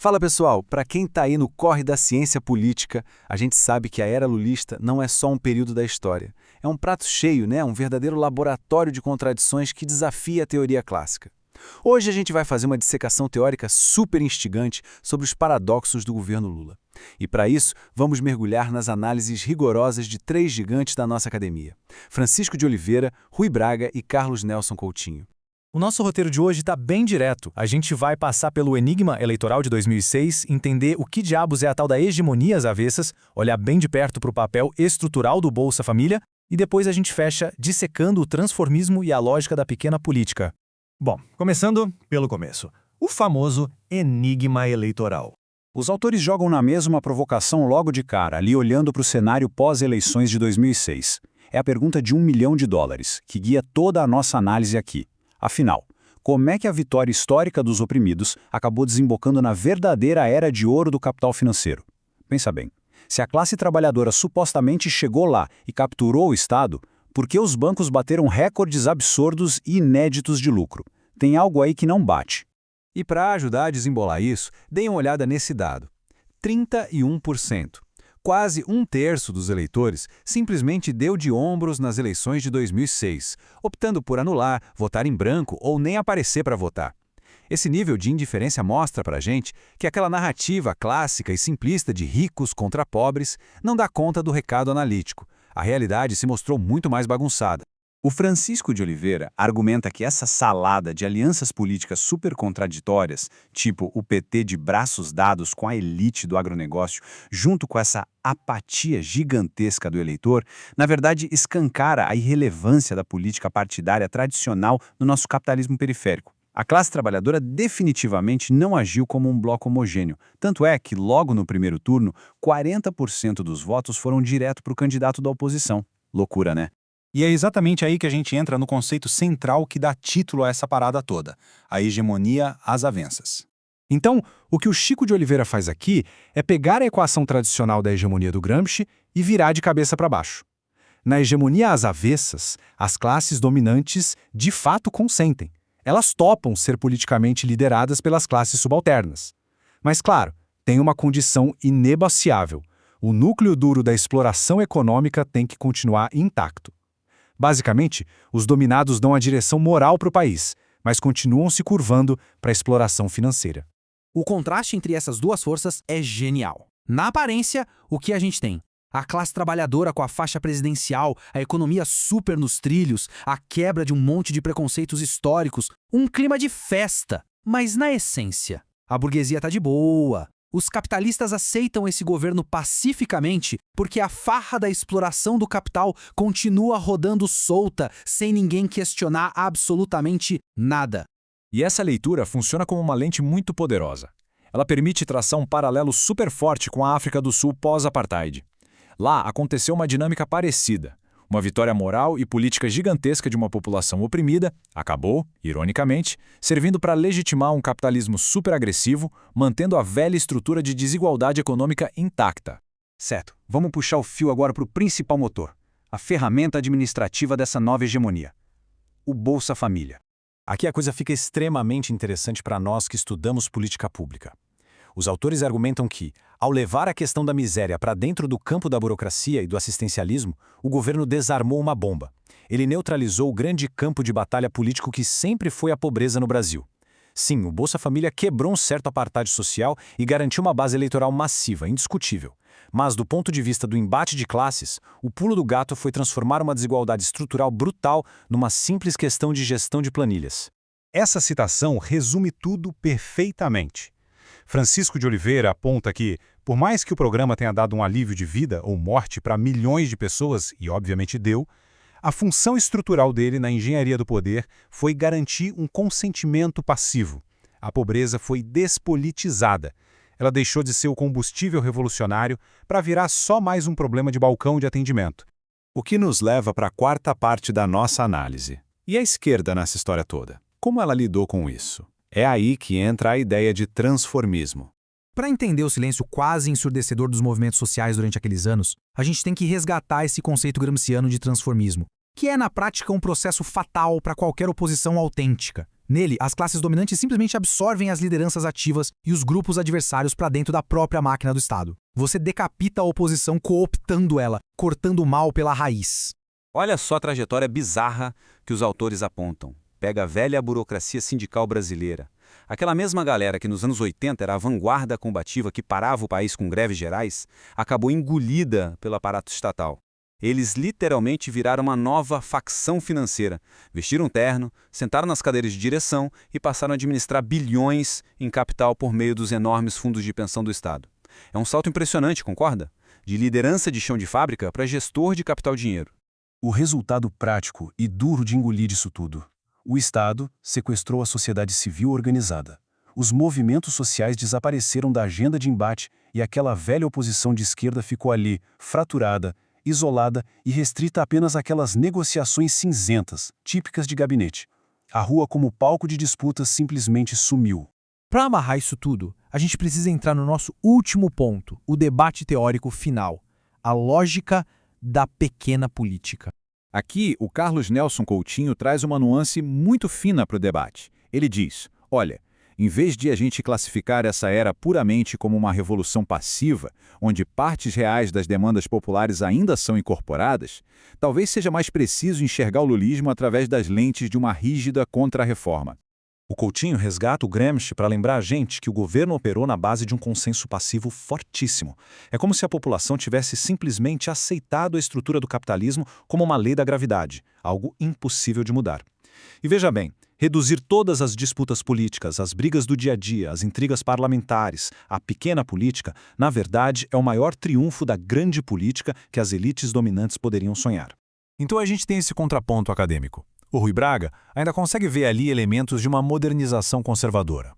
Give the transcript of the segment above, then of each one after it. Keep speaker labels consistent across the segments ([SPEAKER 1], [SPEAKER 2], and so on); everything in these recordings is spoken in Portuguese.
[SPEAKER 1] Fala pessoal, para quem está aí no corre da ciência política, a gente sabe que a era lulista não é só um período da história. É um prato cheio, né? Um verdadeiro laboratório de contradições que desafia a teoria clássica. Hoje a gente vai fazer uma dissecação teórica super instigante sobre os paradoxos do governo Lula. E para isso, vamos mergulhar nas análises rigorosas de três gigantes da nossa academia: Francisco de Oliveira, Rui Braga e Carlos Nelson Coutinho.
[SPEAKER 2] O nosso roteiro de hoje está bem direto. A gente vai passar pelo enigma eleitoral de 2006, entender o que diabos é a tal da hegemonia às avessas, olhar bem de perto para o papel estrutural do Bolsa Família e depois a gente fecha dissecando o transformismo e a lógica da pequena política.
[SPEAKER 3] Bom, começando pelo começo. O famoso enigma eleitoral.
[SPEAKER 4] Os autores jogam na mesa uma provocação logo de cara, ali olhando para o cenário pós-eleições de 2006. É a pergunta de $1 milhão, que guia toda a nossa análise aqui. Afinal, como é que a vitória histórica dos oprimidos acabou desembocando na verdadeira era de ouro do capital financeiro? Pensa bem, se a classe trabalhadora supostamente chegou lá e capturou o Estado, por que os bancos bateram recordes absurdos e inéditos de lucro? Tem algo aí que não bate.
[SPEAKER 1] E para ajudar a desembolar isso, deem uma olhada nesse dado. 31%. Quase um terço dos eleitores simplesmente deu de ombros nas eleições de 2006, optando por anular, votar em branco ou nem aparecer para votar. Esse nível de indiferença mostra para a gente que aquela narrativa clássica e simplista de ricos contra pobres não dá conta do recado analítico. A realidade se mostrou muito mais bagunçada.
[SPEAKER 4] O Francisco de Oliveira argumenta que essa salada de alianças políticas super contraditórias, tipo o PT de braços dados com a elite do agronegócio, junto com essa apatia gigantesca do eleitor, na verdade escancara a irrelevância da política partidária tradicional no nosso capitalismo periférico. A classe trabalhadora definitivamente não agiu como um bloco homogêneo. Tanto é que, logo no primeiro turno, 40% dos votos foram direto para o candidato da oposição. Loucura, né?
[SPEAKER 3] E é exatamente aí que a gente entra no conceito central que dá título a essa parada toda: a hegemonia às avessas.
[SPEAKER 2] Então, o que o Chico de Oliveira faz aqui é pegar a equação tradicional da hegemonia do Gramsci e virar de cabeça para baixo. Na hegemonia às avessas, as classes dominantes de fato consentem. Elas topam ser politicamente lideradas pelas classes subalternas. Mas, claro, tem uma condição inegociável: o núcleo duro da exploração econômica tem que continuar intacto. Basicamente, os dominados dão a direção moral para o país, mas continuam se curvando para a exploração financeira.
[SPEAKER 5] O contraste entre essas duas forças é genial. Na aparência, o que a gente tem? A classe trabalhadora com a faixa presidencial, a economia super nos trilhos, a quebra de um monte de preconceitos históricos, um clima de festa. Mas na essência, a burguesia tá de boa. Os capitalistas aceitam esse governo pacificamente porque a farra da exploração do capital continua rodando solta, sem ninguém questionar absolutamente nada.
[SPEAKER 2] E essa leitura funciona como uma lente muito poderosa. Ela permite traçar um paralelo super forte com a África do Sul pós-apartheid. Lá aconteceu uma dinâmica parecida. Uma vitória moral e política gigantesca de uma população oprimida acabou, ironicamente, servindo para legitimar um capitalismo superagressivo, mantendo a velha estrutura de desigualdade econômica intacta.
[SPEAKER 4] Certo, vamos puxar o fio agora para o principal motor, a ferramenta administrativa dessa nova hegemonia: o Bolsa Família.
[SPEAKER 2] Aqui a coisa fica extremamente interessante para nós que estudamos política pública. Os autores argumentam que, ao levar a questão da miséria para dentro do campo da burocracia e do assistencialismo, o governo desarmou uma bomba. Ele neutralizou o grande campo de batalha político que sempre foi a pobreza no Brasil. Sim, o Bolsa Família quebrou um certo apartheid social e garantiu uma base eleitoral massiva, indiscutível. Mas, do ponto de vista do embate de classes, o pulo do gato foi transformar uma desigualdade estrutural brutal numa simples questão de gestão de planilhas.
[SPEAKER 3] Essa citação resume tudo perfeitamente. Francisco de Oliveira aponta que, por mais que o programa tenha dado um alívio de vida ou morte para milhões de pessoas, e obviamente deu, a função estrutural dele na engenharia do poder foi garantir um consentimento passivo. A pobreza foi despolitizada. Ela deixou de ser o combustível revolucionário para virar só mais um problema de balcão de atendimento.
[SPEAKER 4] O que nos leva para a quarta parte da nossa análise. E a esquerda nessa história toda? Como ela lidou com isso? É aí que entra a ideia de transformismo.
[SPEAKER 5] Para entender o silêncio quase ensurdecedor dos movimentos sociais durante aqueles anos, a gente tem que resgatar esse conceito gramsciano de transformismo. que é, na prática, um processo fatal para qualquer oposição autêntica. Nele, as classes dominantes simplesmente absorvem as lideranças ativas e os grupos adversários para dentro da própria máquina do Estado. Você decapita a oposição cooptando ela, cortando o mal pela raiz.
[SPEAKER 4] Olha só a trajetória bizarra que os autores apontam. Pega a velha burocracia sindical brasileira. Aquela mesma galera que nos anos 80 era a vanguarda combativa que parava o país com greves gerais, acabou engolida pelo aparato estatal. Eles literalmente viraram uma nova facção financeira. Vestiram terno, sentaram nas cadeiras de direção e passaram a administrar bilhões em capital por meio dos enormes fundos de pensão do Estado. É um salto impressionante, concorda? De liderança de chão de fábrica para gestor de capital-dinheiro.
[SPEAKER 2] O resultado prático e duro de engolir isso tudo. O Estado sequestrou a sociedade civil organizada. Os movimentos sociais desapareceram da agenda de embate e aquela velha oposição de esquerda ficou ali, fraturada, isolada e restrita apenas àquelas negociações cinzentas, típicas de gabinete. A rua como palco de disputas simplesmente sumiu.
[SPEAKER 5] Para amarrar isso tudo, a gente precisa entrar no nosso último ponto, o debate teórico final. A lógica da pequena política.
[SPEAKER 6] Aqui, o Carlos Nelson Coutinho traz uma nuance muito fina para o debate. Ele diz, olha, em vez de a gente classificar essa era puramente como uma revolução passiva, onde partes reais das demandas populares ainda são incorporadas, talvez seja mais preciso enxergar o lulismo através das lentes de uma rígida contra-reforma.
[SPEAKER 2] O Coutinho resgata o Gramsci para lembrar a gente que o governo operou na base de um consenso passivo fortíssimo. É como se a população tivesse simplesmente aceitado a estrutura do capitalismo como uma lei da gravidade, algo impossível de mudar. E veja bem, reduzir todas as disputas políticas, as brigas do dia a dia, as intrigas parlamentares, a pequena política, na verdade é o maior triunfo da grande política que as elites dominantes poderiam sonhar.
[SPEAKER 3] Então a gente tem esse contraponto acadêmico. O Rui Braga ainda consegue ver ali elementos de uma modernização conservadora.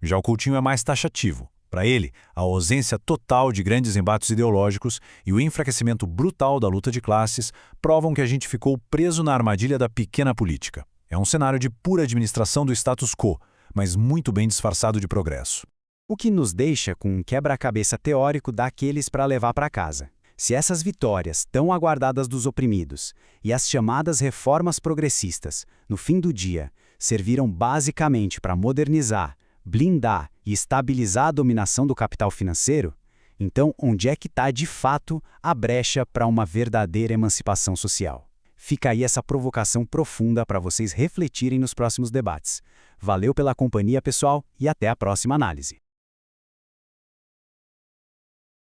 [SPEAKER 3] Já o Coutinho é mais taxativo. Para ele, a ausência total de grandes embates ideológicos e o enfraquecimento brutal da luta de classes provam que a gente ficou preso na armadilha da pequena política. É um cenário de pura administração do status quo, mas muito bem disfarçado de progresso.
[SPEAKER 7] O que nos deixa com um quebra-cabeça teórico daqueles para levar para casa. Se essas vitórias tão aguardadas dos oprimidos e as chamadas reformas progressistas, no fim do dia, serviram basicamente para modernizar, blindar e estabilizar a dominação do capital financeiro, então onde é que está de fato a brecha para uma verdadeira emancipação social? Fica aí essa provocação profunda para vocês refletirem nos próximos debates. Valeu pela companhia, pessoal, e até a próxima análise.